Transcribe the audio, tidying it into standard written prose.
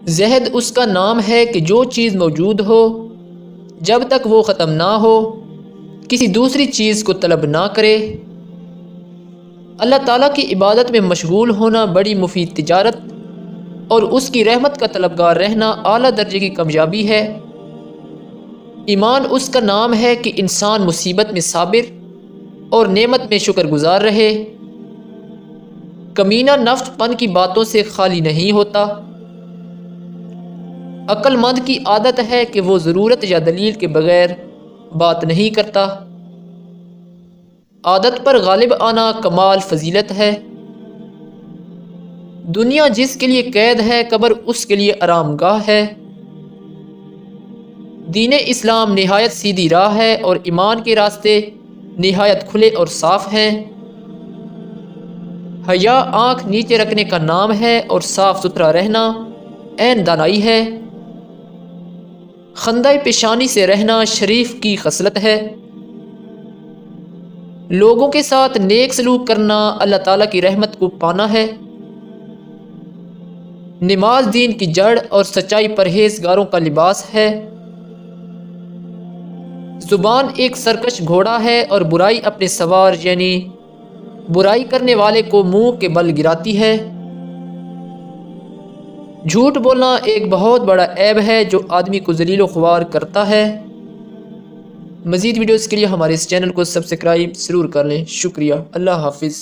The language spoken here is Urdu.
زہد اس کا نام ہے کہ جو چیز موجود ہو جب تک وہ ختم نہ ہو کسی دوسری چیز کو طلب نہ کرے۔ اللہ تعالیٰ کی عبادت میں مشغول ہونا بڑی مفید تجارت اور اس کی رحمت کا طلبگار رہنا اعلیٰ درجے کی کامیابی ہے۔ ایمان اس کا نام ہے کہ انسان مصیبت میں صابر اور نعمت میں شکر گزار رہے۔ کمینہ نفس پن کی باتوں سے خالی نہیں ہوتا۔ عقل مند کی عادت ہے کہ وہ ضرورت یا دلیل کے بغیر بات نہیں کرتا۔ عادت پر غالب آنا کمال فضیلت ہے۔ دنیا جس کے لیے قید ہے قبر اس کے لیے آرام گاہ ہے۔ دین اسلام نہایت سیدھی راہ ہے اور ایمان کے راستے نہایت کھلے اور صاف ہیں۔ حیا آنکھ نیچے رکھنے کا نام ہے اور صاف ستھرا رہنا عین دانائی ہے۔ خندہ پیشانی سے رہنا شریف کی خصلت ہے۔ لوگوں کے ساتھ نیک سلوک کرنا اللہ تعالیٰ کی رحمت کو پانا ہے۔ نماز دین کی جڑ اور سچائی پرہیزگاروں کا لباس ہے۔ زبان ایک سرکش گھوڑا ہے اور برائی اپنے سوار یعنی برائی کرنے والے کو منہ کے بل گراتی ہے۔ جھوٹ بولنا ایک بہت بڑا عیب ہے جو آدمی کو ذلیل و خوار کرتا ہے۔ مزید ویڈیوز کے لیے ہمارے اس چینل کو سبسکرائب ضرور کر لیں۔ شکریہ۔ اللہ حافظ۔